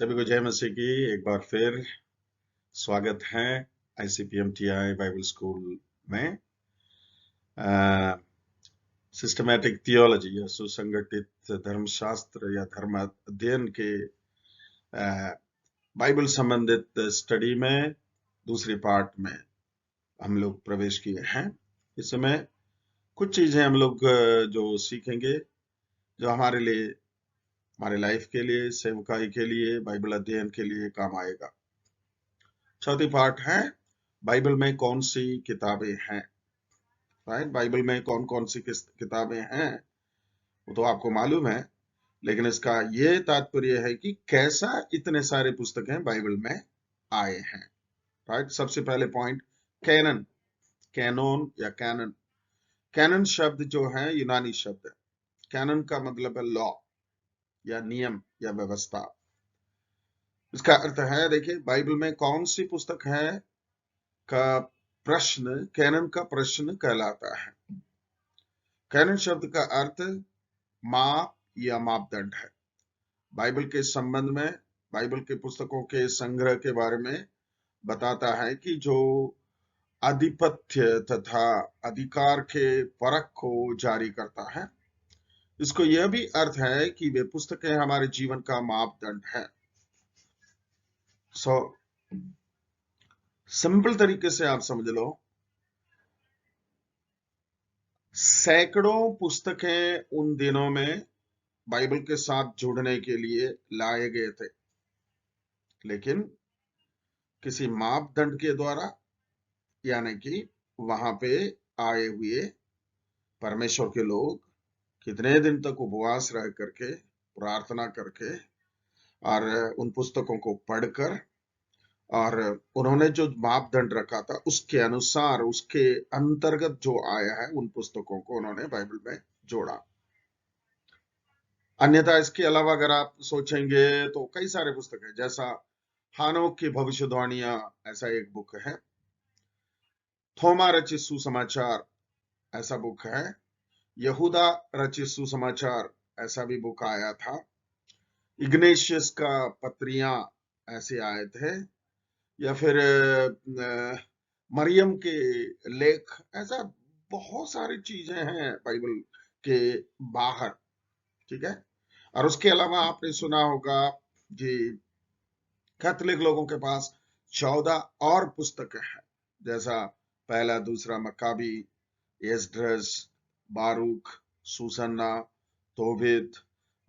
सभी को जय मसीह की एक बार फिर स्वागत है ICPMTI बाइबल स्कूल में। सिस्टमैटिक थियोलॉजी या सुसंगठित धर्मशास्त्र या धर्म अध्ययन के बाइबल संबंधित स्टडी में दूसरी पार्ट में हम लोग प्रवेश किए हैं। इस समय कुछ चीजें हम लोग जो सीखेंगे जो हमारे लिए, हमारे लाइफ के लिए, सेवकाई के लिए, बाइबल अध्ययन के लिए काम आएगा। चौथी पार्ट है बाइबल में कौन सी किताबें हैं। राइट, बाइबल में कौन कौन सी किताबें हैं वो तो आपको मालूम है, लेकिन इसका ये तात्पर्य है कि कैसा इतने सारे पुस्तकें बाइबल में आए हैं। राइट, सबसे पहले पॉइंट कैनन, कैनोन या कैनन। कैनन शब्द जो है यूनानी शब्द है। कैनन का मतलब है लॉ या नियम या व्यवस्था। इसका अर्थ है, देखिए बाइबल में कौन सी पुस्तक है का प्रश्न कैनन का प्रश्न कहलाता है। कैनन शब्द का अर्थ माप या मापदंड है। बाइबल के संबंध में, बाइबल के पुस्तकों के संग्रह के बारे में बताता है कि जो आधिपत्य तथा अधिकार के परख को जारी करता है। इसको यह भी अर्थ है कि वे पुस्तकें हमारे जीवन का मापदंड है। सिंपल तरीके से आप समझ लो, सैकड़ों पुस्तकें उन दिनों में बाइबल के साथ जुड़ने के लिए लाए गए थे, लेकिन किसी मापदंड के द्वारा, यानी कि वहां पे आए हुए परमेश्वर के लोग कितने दिन तक उपवास रह करके, प्रार्थना करके और उन पुस्तकों को पढ़कर, और उन्होंने जो मापदंड रखा था उसके अनुसार, उसके अंतर्गत जो आया है, उन पुस्तकों को उन्होंने बाइबल में जोड़ा। अन्यथा इसके अलावा अगर आप सोचेंगे तो कई सारे पुस्तक है, जैसा हानोक की भविष्यवाणियां, ऐसा एक बुक है। थोमा रचित सुसमाचार, ऐसा बुक है। यहूदा रचित सुसमाचार, ऐसा भी बुक आया था। इग्नेशियस का पत्रियां, ऐसे आए थे। या फिर मरियम के लेख, ऐसा बहुत सारी चीजें हैं बाइबल के बाहर। ठीक है। और उसके अलावा आपने सुना होगा कि कैथोलिक लोगों के पास 14 और पुस्तकें हैं, जैसा पहला, दूसरा मक्काबी, एस्ड्रस, बारूक, सुसन्ना, तोबित,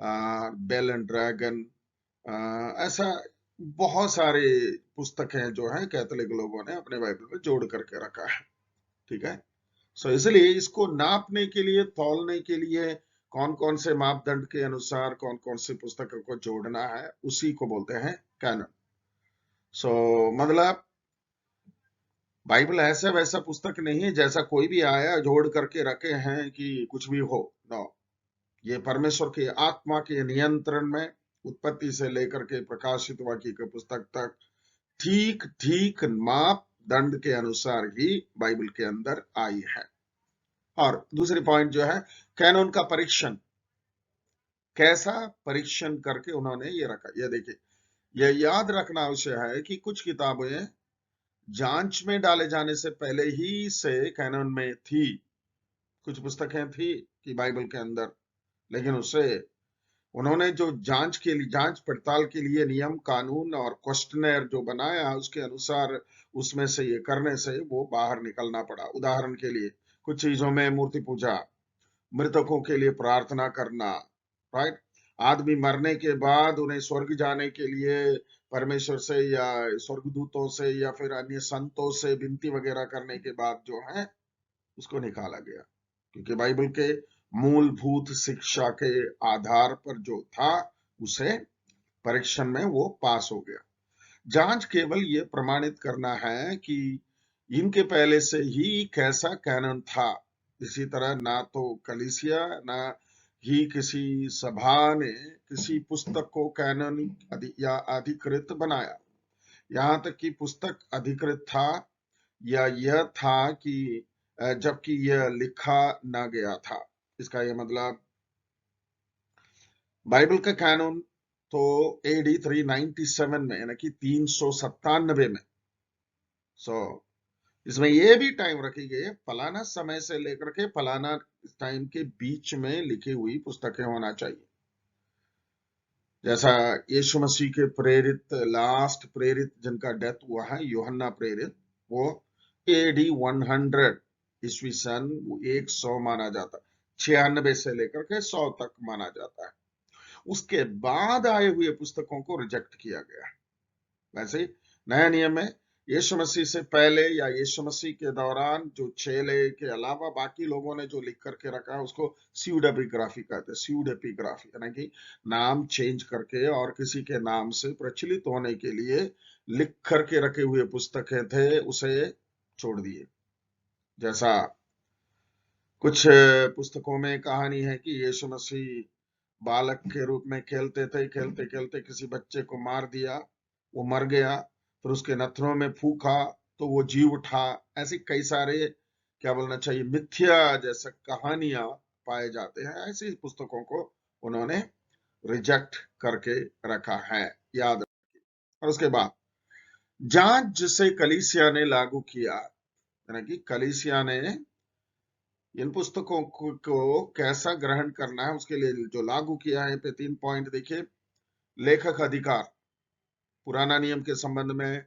बेल एंड ड्रैगन, ऐसा बहुत सारे पुस्तकें जो हैं कैथोलिक लोगों ने अपने बाइबल में जोड़ करके रखा है। ठीक है। इसलिए इसको नापने के लिए, तौलने के लिए, कौन कौन से मापदंड के अनुसार कौन कौन सी पुस्तकों को जोड़ना है, उसी को बोलते हैं कैनन। मतलब बाइबल ऐसा वैसा पुस्तक नहीं है जैसा कोई भी आया जोड़ करके रखे हैं कि कुछ भी हो। नो, ये परमेश्वर की आत्मा के नियंत्रण में उत्पत्ति से लेकर के प्रकाशित वाक्य के पुस्तक तक ठीक ठीक मापदंड के अनुसार ही बाइबल के अंदर आई है। और दूसरी पॉइंट जो है कैनोन का परीक्षण, कैसा परीक्षण करके उन्होंने ये रखा। ये देखिए, यह याद रखना आवश्यक है कि कुछ किताबें जांच में डाले जाने से पहले ही से कैनन में थी। कुछ पुस्तकें थी कि बाइबल के अंदर, लेकिन उसे उन्होंने जो जांच के लिए, जांच पड़ताल के लिए नियम कानून और क्वेश्चनर जो बनाया, उसके अनुसार उसमें से ये करने से वो बाहर निकलना पड़ा। उदाहरण के लिए कुछ चीजों में मूर्ति पूजा, मृतकों के लिए प्रार्थना करना, राइट, आदमी मरने के बाद उन्हें स्वर्ग जाने के लिए परमेश्वर से या स्वर्गदूतों से या फिर अन्य संतों से विनती वगैरह करने के बाद जो है उसको निकाला गया, क्योंकि बाइबल के मूलभूत शिक्षा के आधार पर जो था उसे परीक्षण में वो पास हो गया। जांच केवल ये प्रमाणित करना है कि इनके पहले से ही कैसा कैनन था। इसी तरह ना तो कलीसिया ना ही किसी सभा ने किसी पुस्तक को कैनन या अधिकृत बनाया। यहाँ तक कि पुस्तक अधिकृत था या यह था कि जबकि यह लिखा ना गया था। इसका यह मतलब बाइबल का कानून तो AD 397 में, यानी कि 397 में। सो इसमें ये भी टाइम रखी गई है, फलाना समय से लेकर के फलाना टाइम के बीच में लिखी हुई पुस्तकें होना चाहिए। जैसा यीशु मसीह के प्रेरित, लास्ट प्रेरित जिनका डेथ हुआ है, यूहन्ना प्रेरित, वो AD 100 ईस्वी सन 100 माना जाता है, 96 से लेकर के 100 तक माना जाता है। उसके बाद आए हुए पुस्तकों को रिजेक्ट किया गया। वैसे ही नया नियम में यीशु मसीह से पहले या यीशु मसीह के दौरान जो चेले के अलावा बाकी लोगों ने जो लिख करके रखा है, उसको स्यूडेपिग्राफी कहते हैं। स्यूडेपिग्राफी यानी कि नाम चेंज करके और किसी के नाम से प्रचलित होने के लिए लिख करके रखे हुए पुस्तकें थे, उसे छोड़ दिए। जैसा कुछ पुस्तकों में कहानी है कि यीशु मसीह बालक के रूप में खेलते थे, खेलते खेलते किसी बच्चे को मार दिया, वो मर गया, फिर उसके नथनों में फूका तो वो जी उठा। ऐसी कई सारे, क्या बोलना चाहिए, मिथ्या जैसा कहानियां पाए जाते हैं। ऐसी पुस्तकों को उन्होंने रिजेक्ट करके रखा है, याद रखिए। और उसके बाद जांच जिसे कलीसिया ने लागू किया, यानी कि कलीसिया ने इन पुस्तकों को कैसा ग्रहण करना है उसके लिए जो लागू किया है, पे 3 पॉइंट देखिए। लेखक अधिकार, पुराना नियम के संबंध में,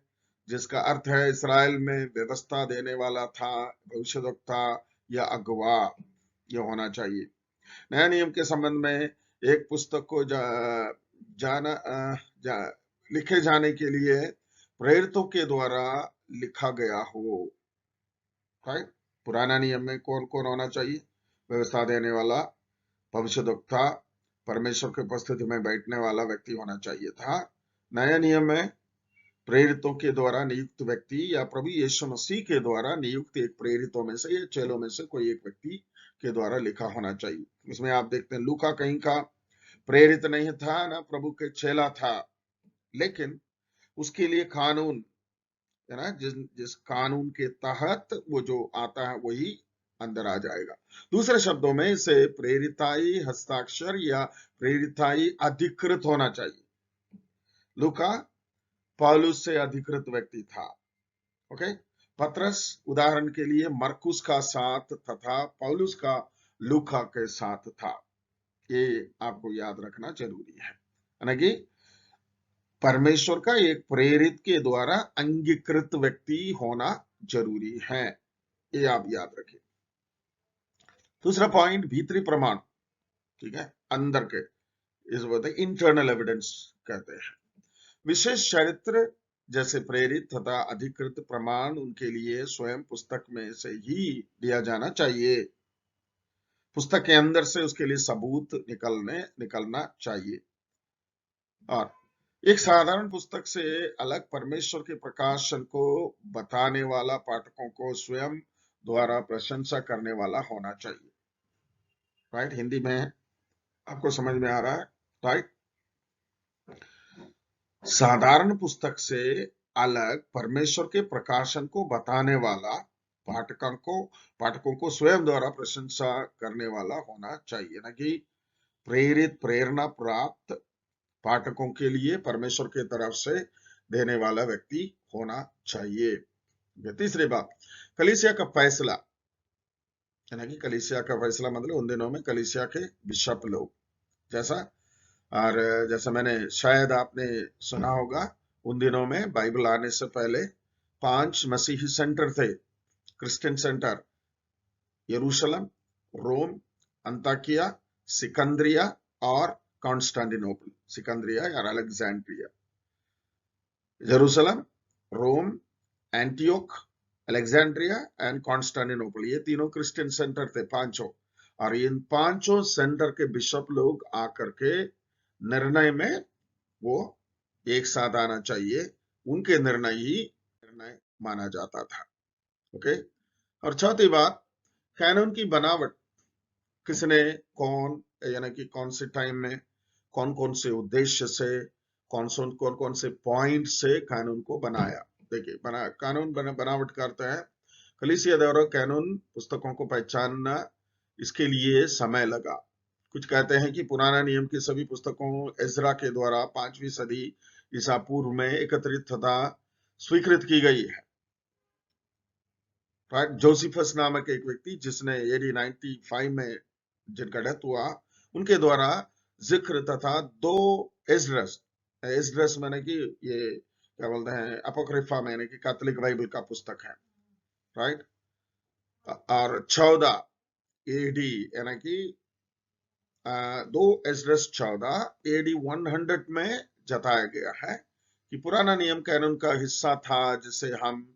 जिसका अर्थ है इस्राएल में व्यवस्था देने वाला था, भविष्यवक्ता या अगवा, यह होना चाहिए। नया नियम के संबंध में एक पुस्तक को लिखे जाने के लिए प्रेरितों के द्वारा लिखा गया हो। राइट? पुराना नियम में कौन कौन होना चाहिए? व्यवस्था देने वाला, भविष्यवक्ता, परमेश्वर की उपस्थिति में बैठने वाला व्यक्ति होना चाहिए था। नया नियम में प्रेरितों के द्वारा नियुक्त व्यक्ति या प्रभु यीशु मसीह के द्वारा नियुक्त एक प्रेरितों में से या चेलों में से कोई एक व्यक्ति के द्वारा लिखा होना चाहिए। इसमें आप देखते हैं लूका कहीं का प्रेरित नहीं था, ना प्रभु के चेला था, लेकिन उसके लिए कानून है ना, जिस कानून के तहत वो जो आता है वही अंदर आ जाएगा। दूसरे शब्दों में इसे प्रेरिताई हस्ताक्षर या प्रेरिताई अधिकृत होना चाहिए। लूका पौलुस से अधिकृत व्यक्ति था। ओके, पतरस उदाहरण के लिए मरकुस का साथ तथा पौलुस का लूका के साथ था। ये आपको याद रखना जरूरी है, यानी कि परमेश्वर का एक प्रेरित के द्वारा अंगीकृत व्यक्ति होना जरूरी है, ये आप याद रखिए। दूसरा पॉइंट, भीतरी प्रमाण, ठीक है, अंदर के, इस बोलते इंटरनल एविडेंस कहते हैं। विशेष चरित्र जैसे प्रेरित तथा अधिकृत प्रमाण उनके लिए स्वयं पुस्तक में से ही दिया जाना चाहिए। पुस्तक के अंदर से उसके लिए सबूत निकलना चाहिए। और एक साधारण पुस्तक से अलग परमेश्वर के प्रकाशन को बताने वाला पाठकों को स्वयं द्वारा प्रशंसा करने वाला होना चाहिए। राइट? हिंदी में आपको समझ में आ रहा है? राइट? साधारण पुस्तक से अलग परमेश्वर के प्रकाशन को बताने वाला पाठकों को स्वयं द्वारा प्रशंसा करने वाला होना चाहिए, ना कि प्रेरित, प्रेरणा प्राप्त पाठकों के लिए परमेश्वर की तरफ से देने वाला व्यक्ति होना चाहिए। तीसरी बात, कलीसिया का फैसला, यानी कि कलीसिया का फैसला मतलब उन दिनों में कलीसिया के बिशप लोग, जैसा मैंने, शायद आपने सुना होगा, उन दिनों में बाइबल आने से पहले 5 मसीही सेंटर थे, क्रिश्चियन सेंटर, यरूशलेम, रोम, अंताकिया, सिकंदरिया और कॉन्स्टेंटिनोपल। सिकंदरिया या अलेक्जेंड्रिया। यरूशलेम, रोम, एंटियोक, अलेक्जेंड्रिया एंड कॉन्स्टेंटिनोपल, ये तीनों क्रिश्चियन सेंटर थे, पांचों। और इन पांचों सेंटर के बिशप लोग आकर के निर्णय में वो एक साथ आना चाहिए, उनके निर्णय ही निर्णय माना जाता था। ओके। और चौथी बात, कानून की बनावट, किसने, कौन, यानी कि कौन से टाइम में, कौन कौन से उद्देश्य से, कौन कौन से पॉइंट से कानून को बनाया। देखिए, कानून बनावट करता है कलीसिया द्वारा कानून पुस्तकों को पहचानना, इसके लिए समय लगा। कुछ कहते हैं कि पुराना नियम की सभी पुस्तकों एजरा के द्वारा 5वीं सदी ईसा पूर्व में एकत्रित तथा स्वीकृत की गई है। राइट, जोसिफस नामक एक व्यक्ति जिसने एडी 95 में जिनका डेथ हुआ, उनके द्वारा जिक्र तथा 2 एजरस, एजरस माने कि ये क्या बोलते हैं, अपोक्रिफा माने कि कैथोलिक बाइबल का पुस्तक है, राइट, और 14 एडी यानी कि 2 एजरस 14 एडी 100 में जताया गया है कि पुराना नियम कैनन का हिस्सा था, जिसे हम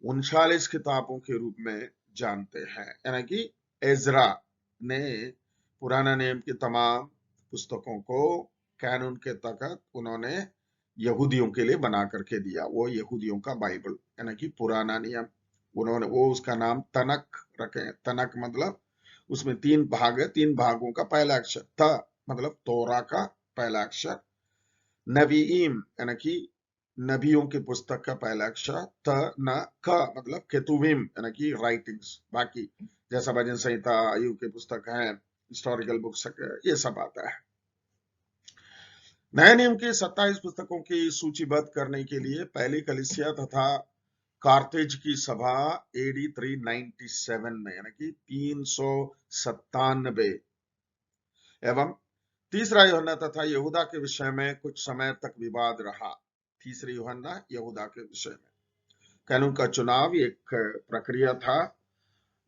39 किताबों के रूप में जानते हैं। यानी कि एजरा ने पुराना नियम की तमाम पुस्तकों को कैनून के तहत उन्होंने यहूदियों के लिए बना करके दिया, वो यहूदियों का बाइबल यानी कि पुराना नियम। उन्होंने वो उसका नाम तनक रखे। तनक मतलब उसमें 3 भाग है, 3 भागों का पहला अक्षर त मतलब तोरा का पहला अक्षर, नबीम यानी कि नबियों की पुस्तक का पहला अक्षर, त न क मतलब केतुबिम यानी कि राइटिंग्स, बाकी जैसा भजन संहिता, आयुब की पुस्तक है, हिस्टोरिकल बुक्स, ये सब आता है। नए नियम की 27 पुस्तकों की सूचीबद्ध करने के लिए पहली कलीसिया तथा कार्तेज की सभा एडी 397 में यानी कि 397 एवं तीसरा यूहन्ना तथा यहूदा के विषय में कुछ समय तक विवाद रहा। तीसरी यूहन्ना यहूदा के विषय में कैनून का चुनाव एक प्रक्रिया था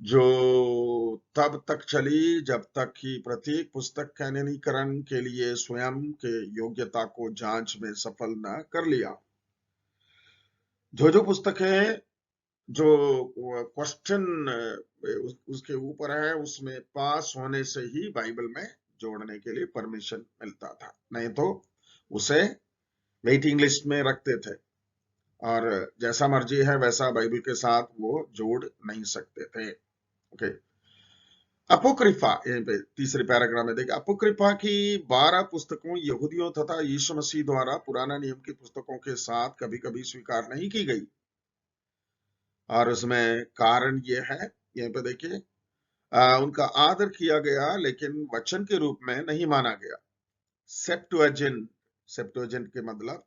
जो तब तक चली जब तक कि प्रत्येक पुस्तक कैननीकरण के लिए स्वयं के योग्यता को जांच में सफल न कर लिया। जो पुस्तकें जो क्वेश्चन उसके ऊपर है उसमें पास होने से ही बाइबल में जोड़ने के लिए परमिशन मिलता था, नहीं तो उसे वेटिंग लिस्ट में रखते थे और जैसा मर्जी है वैसा बाइबल के साथ वो जोड़ नहीं सकते थे। ओके, अपोक्रिफा, यहीं पे तीसरे पैराग्राफ में देखिए, अपोक्रिफा की 12 पुस्तकों यहूदियों तथा यीशु मसीह द्वारा पुराना नियम की पुस्तकों के साथ कभी कभी स्वीकार नहीं की गई और उसमें कारण ये है, यहीं पे देखिए, उनका आदर किया गया लेकिन वचन के रूप में नहीं माना गया। सेप्टुअजिंट, सेप्टुअजिंट के मतलब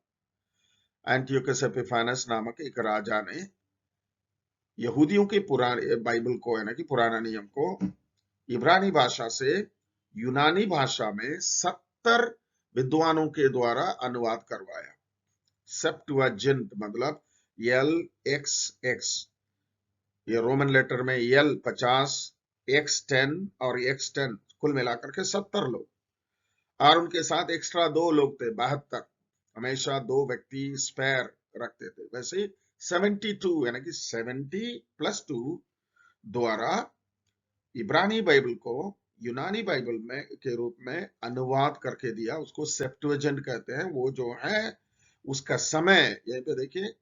एंटियोकस एपिफानस नामक एक राजा ने यहूदियों के पुराने बाइबल को यानी कि पुराना नियम को इब्रानी भाषा से यूनानी भाषा में 70 विद्वानों के द्वारा अनुवाद करवाया। सेप्टुअजिंट मतलब LXX, ये रोमन लेटर में L 50, X 10 और X 10 कुल मिलाकर के 70 लोग, और उनके साथ एक्स्ट्रा 2 लोग थे, 72। हमेशा 2 व्यक्ति स्पेयर रखते थे। वैसे 72 यानी कि 70 + 2 द्वारा इब्रानी बाइबल को यूनानी बाइबल में के रूप में अनुवाद करके दिया, उसको सेप्टुअजिंट कहते हैं। वो जो है उसका समय यहीं पे देखिए,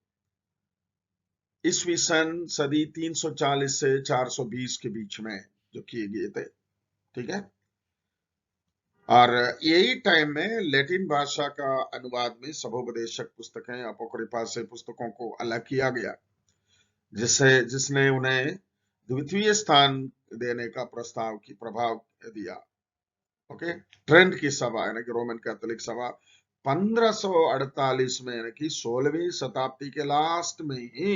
ईस्वी सन सदी 340 से 420 के बीच में जो किए गए थे, ठीक है। और यही टाइम में लैटिन भाषा का अनुवाद में सभोपदेशक पुस्तकें अपोक्रिफा से पुस्तकों को अलग किया गया, जिसने उन्हें द्वितीय स्थान देने का प्रभाव दिया। ओके, ट्रेंट की सभा यानी कि रोमन कैथोलिक सभा 1548 में यानी कि 16वीं शताब्दी के लास्ट में ही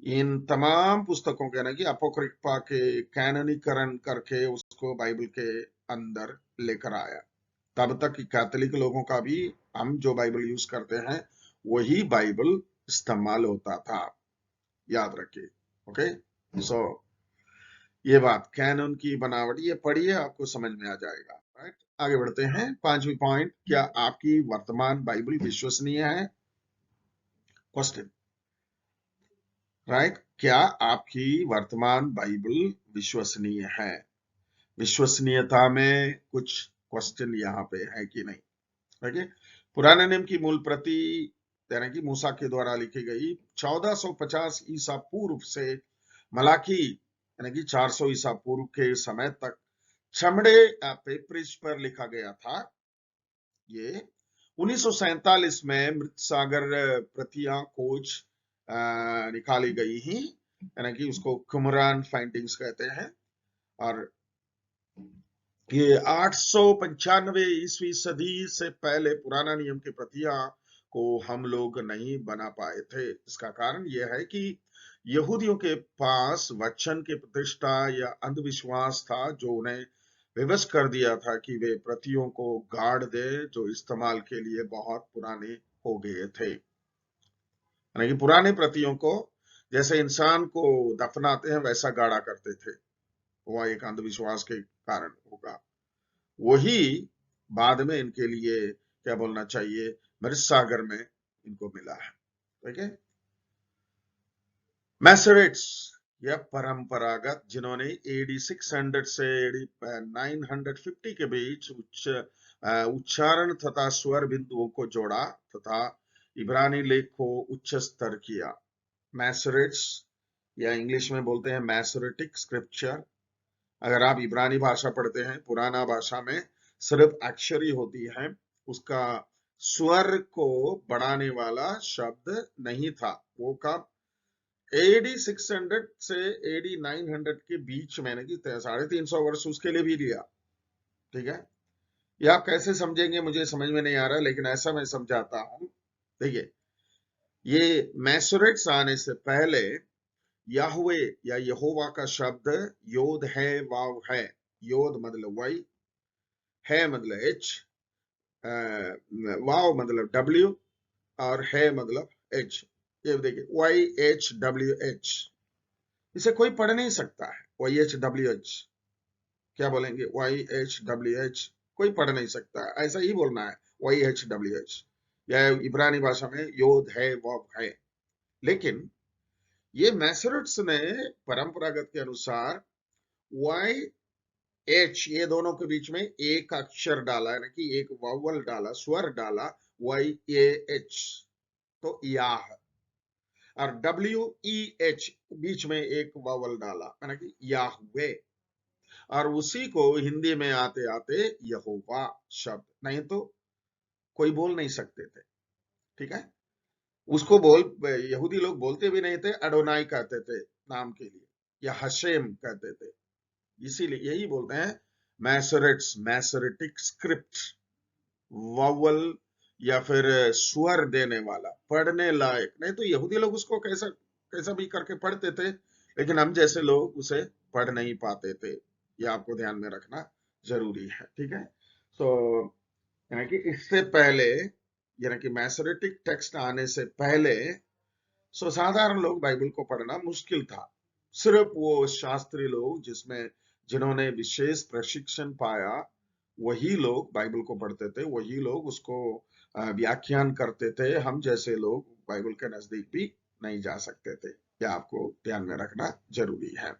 इन तमाम पुस्तकों के यानी कि अपोक्रिफा के कैननीकरण करके उसको बाइबल के अंदर लेकर आया। तब तक कैथोलिक लोगों का भी हम जो बाइबल यूज करते हैं वही बाइबल इस्तेमाल होता था, याद रखिए। ओके, सो ये बात कैनन की बनावट, ये पढ़िए आपको समझ में आ जाएगा। राइट, आगे बढ़ते हैं। 5वीं पॉइंट, क्या आपकी वर्तमान बाइबल विश्वसनीय है? क्वेश्चन, राइट, क्या आपकी वर्तमान बाइबल विश्वसनीय है? विश्वसनीयता में कुछ क्वेश्चन यहाँ पे है कि नहीं। ओके, पुराने नियम की मूल प्रति यानी कि मूसा के द्वारा लिखी गई 1450 ईसा पूर्व से मलाकी यानी कि 400 ईसा पूर्व के समय तक चमड़े पेपरिश पर लिखा गया था। ये 1947 में मृत सागर प्रतियां खोज निकाली गई ही, यानी कि उसको कुमरान फाइंडिंग्स कहते हैं। और ये 895 ईस्वी सदी से पहले पुराना नियम की प्रतियां को हम लोग नहीं बना पाए थे। इसका कारण यह है कि यहूदियों के पास वचन की प्रतिष्ठा या अंधविश्वास था, जो उन्हें विवश कर दिया था कि वे प्रतियों को गाड़ दे जो इस्तेमाल के लिए बहुत पुराने हो गए थे। यानी कि पुराने प्रतियों को जैसे इंसान को दफनाते हैं वैसा गाड़ा करते थे। वह एक अंधविश्वास के कारण होगा। वही बाद में इनके लिए क्या बोलना चाहिए, मृत सागर में इनको मिला है। ठीक है। मैसोरेट्स या परंपरागत, जिन्होंने एडी 600 से एडी 950 के बीच उच्चारण तथा स्वर बिंदुओं को जोड़ा तथा इब्रानी लेख को उच्च स्तर किया। मैसोरेट्स या इंग्लिश में बोलते हैं मैसोरेटिक स्क्रिप्चर। अगर आप इब्रानी भाषा पढ़ते हैं, पुराना भाषा में सिर्फ अक्षर ही होती है, उसका स्वर को बढ़ाने वाला शब्द नहीं था। वो कब एडी 600 से एडी 900 के बीच में, कि 350 वर्ष उसके लिए भी लिया। ठीक है। ये आप कैसे समझेंगे मुझे समझ में नहीं आ रहा, लेकिन ऐसा मैं समझाता हूं। देखिए, ये मैसोरेट्स आने से पहले याहवे या यहोवा का शब्द योद है वाव है। योद मतलब वाई, है मतलब एच, वाव मतलब डब्ल्यू, और है मतलब एच। ये देखिए, वाई एच डब्ल्यू एच, इसे कोई पढ़ नहीं सकता है। वाई एच डब्ल्यू एच, क्या बोलेंगे, वाई एच डब्ल्यू एच, कोई पढ़ नहीं सकता है, ऐसा ही बोलना है, वाई एच डब्ल्यू एच। या इब्रानी भाषा में योद है वाव है। लेकिन ये मैसोरेट्स ने परंपरागत के अनुसार वाई एच, ये दोनों के बीच में एक अक्षर डाला, है ना, कि एक वावल डाला, स्वर डाला, वाई ए एच, तो याह। और डब्ल्यू ई एच, बीच में एक वावल डाला, है ना, कि याहवे। और उसी को हिंदी में आते आते यहोवा शब्द, नहीं तो कोई बोल नहीं सकते थे। ठीक है। उसको यहूदी लोग बोलते भी नहीं थे, अडोनाई कहते थे नाम के लिए, या हशेम कहते थे। इसीलिए यही बोलते हैं मैसोरेट्स, मैसोरेटिक स्क्रिप्ट, वावल या फिर स्वर देने वाला, पढ़ने लायक। नहीं तो यहूदी लोग उसको कैसा कैसा भी करके पढ़ते थे, लेकिन हम जैसे लोग उसे पढ़ नहीं पाते थे। ये आपको ध्यान में रखना जरूरी है। ठीक है। तो यानी कि इससे पहले, यानी कि मैसोरेटिक टेक्स्ट आने से पहले, सो साधारण लोग बाइबल को पढ़ना मुश्किल था। सिर्फ वो शास्त्री लोग जिन्होंने विशेष प्रशिक्षण पाया, वही लोग बाइबल को पढ़ते थे, वही लोग उसको व्याख्यान करते थे। हम जैसे लोग बाइबल के नजदीक भी नहीं जा सकते थे। यह आपको ध्यान में रखना जरूरी है।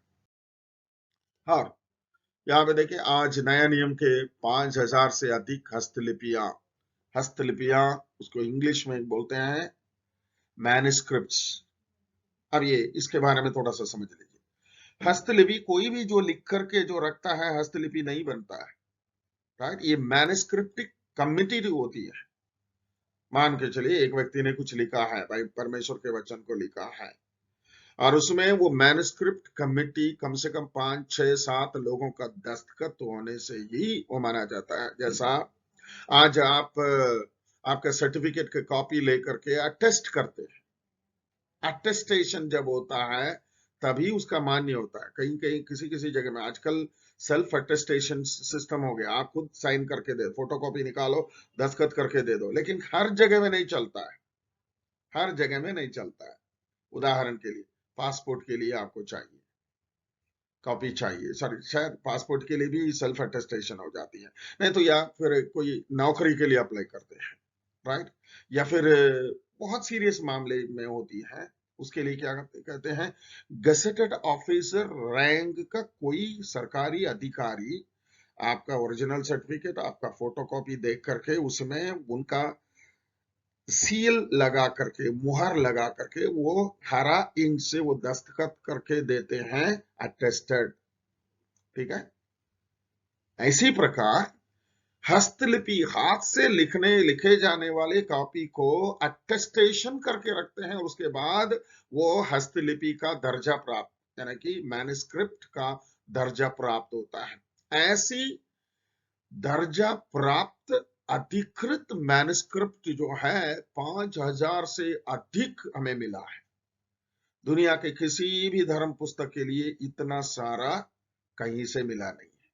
और यहाँ पे देखिए, आज नया नियम के 5000 से अधिक हस्तलिपियां, उसको इंग्लिश में बोलते हैं मैन्युस्क्रिप्ट्स। अब ये इसके बारे में थोड़ा सा समझ लीजिए। हस्तलिपि कोई भी जो लिख करके जो रखता है, हस्तलिपि नहीं बनता है। राइट। ये मैन्युस्क्रिप्टिक कमिटी होती है। मान के चलिए एक व्यक्ति ने कुछ लिखा है, भाई परमेश्वर के वचन को लिखा है, और उसमें वो मैन्युस्क्रिप्ट कमिटी कम से कम 5 6 7 लोगों का दस्तखत होने से ही वो माना जाता है। जैसा आज आप आपका सर्टिफिकेट की कॉपी लेकर के अटेस्ट करते हैं, अटेस्टेशन जब होता है तभी उसका मान्य होता है। कहीं कहीं किसी किसी जगह में आजकल सेल्फ अटेस्टेशन सिस्टम हो गया, आप खुद साइन करके दे, फोटोकॉपी निकालो, दस्तखत करके दे दो, लेकिन हर जगह में नहीं चलता है। हर जगह में नहीं चलता है। उदाहरण के लिए पासपोर्ट के लिए आपको चाहिए, कॉपी चाहिए, सॉरी शायद पासपोर्ट के लिए भी सेल्फ अटेस्टेशन हो जाती है। नहीं तो या फिर कोई नौकरी के लिए अप्लाई करते हैं, राइट। या फिर बहुत सीरियस मामले में होती है, उसके लिए क्या कहते हैं, गसेटेड ऑफिसर रैंक का कोई सरकारी अधिकारी आपका ओरिजिनल सर्टिफिकेट, आपका फोटोकॉपी देख करके उसमें उनका सील लगा करके, मुहर लगा करके, वो हरा इंक से वो दस्तखत करके देते हैं, अटेस्टेड। ठीक है। इसी प्रकार हस्तलिपि, हाथ से लिखे जाने वाले कॉपी को अटेस्टेशन करके रखते हैं, और उसके बाद वो हस्तलिपि का दर्जा प्राप्त, यानी कि मैन्युस्क्रिप्ट का दर्जा प्राप्त होता है। ऐसी दर्जा प्राप्त अधिकृत मैन्युस्क्रिप्ट जो है 5000 से अधिक हमें मिला है। दुनिया के किसी भी धर्म पुस्तक के लिए इतना सारा कहीं से मिला नहीं है,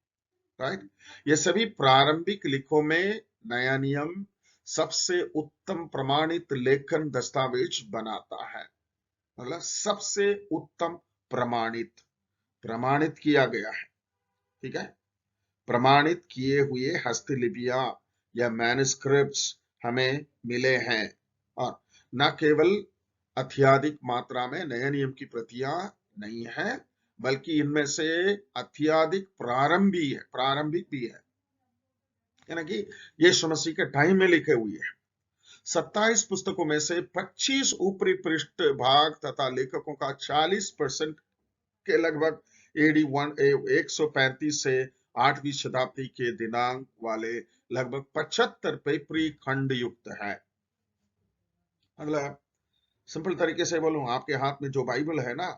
राइट। ये सभी प्रारंभिक लिखों में नया नियम सबसे उत्तम प्रमाणित लेखन दस्तावेज बनाता है। मतलब सबसे उत्तम प्रमाणित प्रमाणित किया गया है, ठीक है। प्रमाणित किए हुए हस्तलिपियां या मैन्युस्क्रिप्ट्स हमें मिले हैं, और न केवल अत्यधिक मात्रा में नए नियम की प्रतियां नहीं है, बल्कि इनमें से अत्यधिक प्रारंभिक भी है, यानी कि यीशु मसीह के टाइम में लिखे हुए हैं। 27 पुस्तकों में से 25 ऊपरी पृष्ठ भाग तथा लेखकों का 40% के लगभग एडी 135 से 8वीं शताब्दी के दिनांक वाले लगभग 75 पेपरी खंड युक्त है। मतलब सिंपल तरीके से बोलूं, आपके हाथ में जो बाइबल है ना,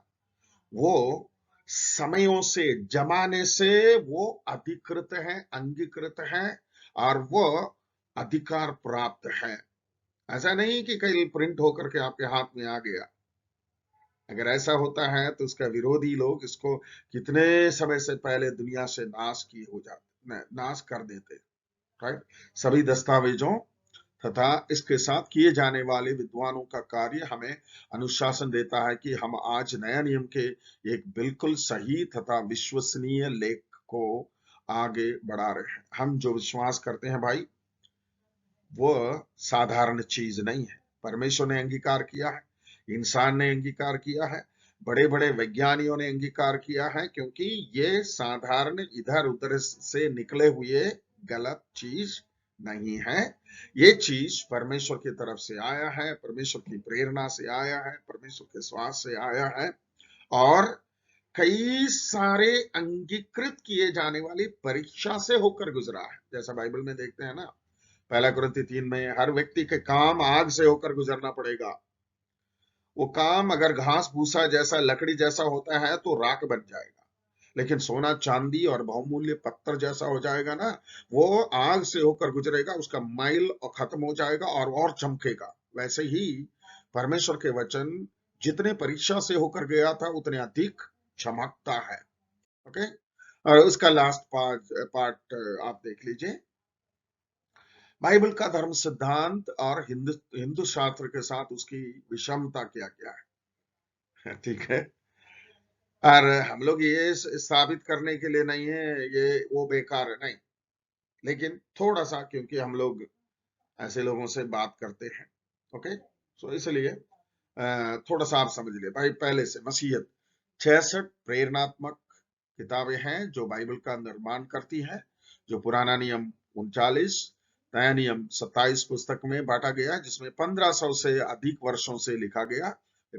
वो समयों से, जमाने से वो अधिकृत है, अंगीकृत है, और वो अधिकार प्राप्त है। ऐसा नहीं कि कहीं प्रिंट होकर के आपके हाथ में आ गया। अगर ऐसा होता है तो उसका विरोधी लोग इसको कितने समय से पहले दुनिया से नाश कर देते, राइट। सभी दस्तावेजों तथा इसके साथ किए जाने वाले विद्वानों का कार्य हमें अनुशासन देता है कि हम आज नया नियम के एक बिल्कुल सही तथा विश्वसनीय लेख को आगे बढ़ा रहे हैं। हम जो विश्वास करते हैं भाई, वो साधारण चीज नहीं है। परमेश्वर ने अंगीकार किया है, इंसान ने अंगीकार किया है, बड़े बड़े वैज्ञानिकों ने अंगीकार किया है, क्योंकि ये साधारण इधर उधर से निकले हुए गलत चीज नहीं है। ये चीज परमेश्वर की तरफ से आया है, परमेश्वर की प्रेरणा से आया है, परमेश्वर के श्वास से आया है, और कई सारे अंगीकृत किए जाने वाली परीक्षा से होकर गुजरा है। जैसा बाइबल में देखते हैं ना, 1 कुरिन्थी 3 में हर व्यक्ति के काम आग से होकर गुजरना पड़ेगा। वो काम अगर घास भूसा जैसा, लकड़ी जैसा होता है तो राख बन जाएगा, लेकिन सोना चांदी और बहुमूल्य पत्थर जैसा हो जाएगा ना, वो आग से होकर गुजरेगा, उसका मैल खत्म हो जाएगा और चमकेगा। वैसे ही परमेश्वर के वचन जितने परीक्षा से होकर गया था उतने अधिक चमकता है। ओके, और उसका लास्ट पार्ट आप देख लीजिए। बाइबल का धर्म सिद्धांत और हिंदू शास्त्र के साथ उसकी विषमता क्या क्या है, ठीक है। और हम लोग ये साबित करने के लिए नहीं है ये वो बेकार है, नहीं, लेकिन थोड़ा सा, क्योंकि हम लोग ऐसे लोगों से बात करते हैं, ओके। सो इसलिए थोड़ा सा आप समझ लिए भाई। पहले से मसीहत 66 प्रेरणात्मक किताबें हैं जो बाइबल का निर्माण करती हैं, जो पुराना नियम 39, नया नियम 27 पुस्तक में बांटा गया, जिसमें 1500 से अधिक वर्षों से लिखा गया।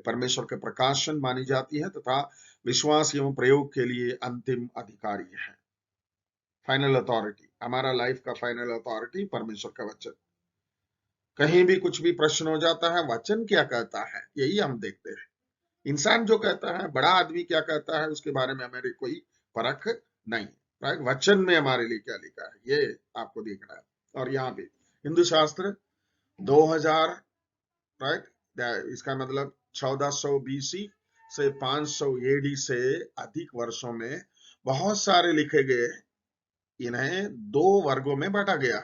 परमेश्वर के प्रकाशन मानी जाती है तथा विश्वास एवं प्रयोग के लिए अंतिम अधिकारी है। फाइनल अथॉरिटी, हमारा लाइफ का फाइनल अथॉरिटी परमेश्वर का वचन। कहीं भी कुछ भी प्रश्न हो जाता है, वचन क्या कहता है यही हम देखते हैं। इंसान जो कहता है, बड़ा आदमी क्या कहता है, उसके बारे में हमारी कोई परख नहीं, राइट। वचन में हमारे लिए क्या लिखा है ये आपको देखना है। और यहाँ पे हिंदू शास्त्र 2000, राइट, इसका मतलब 1400 BC से 500 AD से अधिक वर्षों में बहुत सारे लिखे गए। इन्हें दो वर्गों में बांटा गया,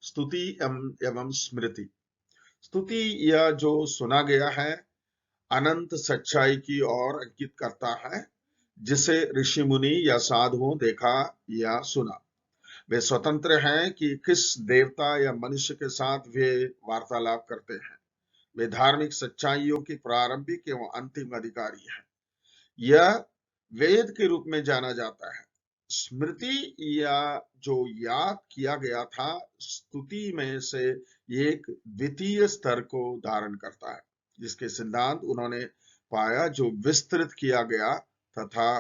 स्तुति एवं स्मृति। स्तुति या जो सुना गया है अनंत सच्चाई की ओर अंकित करता है, जिसे ऋषि मुनि या साधुओं देखा या सुना। वे स्वतंत्र हैं कि किस देवता या मनुष्य के साथ वे वार्तालाप करते हैं। वे धार्मिक सच्चाइयों की प्रारंभिक एवं अंतिम अधिकारी हैं। यह वेद के रूप में जाना जाता है। स्मृति या जो याद किया गया था, स्तुति में से एक द्वितीय स्तर को धारण करता है, जिसके सिद्धांत उन्होंने पाया जो विस्तृत किया गया तथा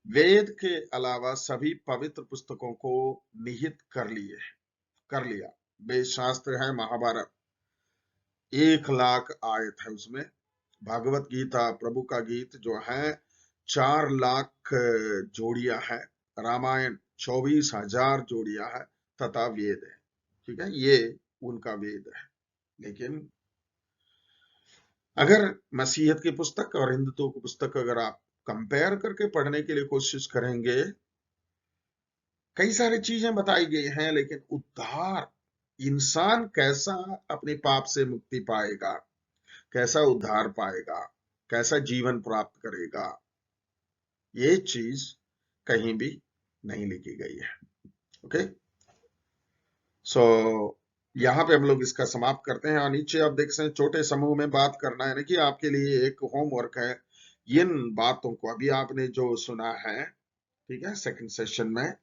वेद के अलावा सभी पवित्र पुस्तकों को निहित कर लिया। वेद शास्त्र है महाभारत, 1,00,000 आयत है उसमें। भागवत गीता, प्रभु का गीत जो है 4,00,000 जोड़ियां है। रामायण 24,000 जोड़ियां है तथा वेद है। ठीक है, ये उनका वेद है। लेकिन अगर मसीहत की पुस्तक और हिंदुत्व की पुस्तक अगर आप कंपेयर करके पढ़ने के लिए कोशिश करेंगे, कई सारी चीजें बताई गई हैं, लेकिन उद्धार, इंसान कैसा अपने पाप से मुक्ति पाएगा, कैसा उद्धार पाएगा, कैसा जीवन प्राप्त करेगा, ये चीज कहीं भी नहीं लिखी गई है। ओके, सो यहाँ पे हम लोग इसका समाप्त करते हैं। और नीचे आप देख सकते हैं छोटे समूह में बात करना है ना, कि आपके लिए एक होमवर्क है। इन बातों को अभी आपने जो सुना है, ठीक है, सेकंड सेशन में,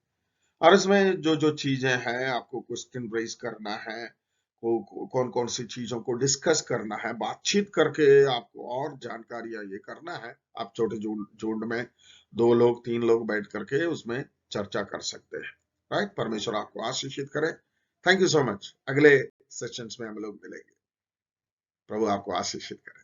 और इसमें जो जो चीजें हैं आपको क्वेश्चन रेज करना है, कौन कौन सी चीजों को डिस्कस करना है, बातचीत करके आपको और जानकारियां ये करना है। आप छोटे झुंड में 2 लोग 3 लोग बैठ करके उसमें चर्चा कर सकते हैं। राइट, परमेश्वर आपको आशीषित करे। Thank you so much. अगले सेशंस में हम लोग मिलेंगे। प्रभु आपको आशीषित करे।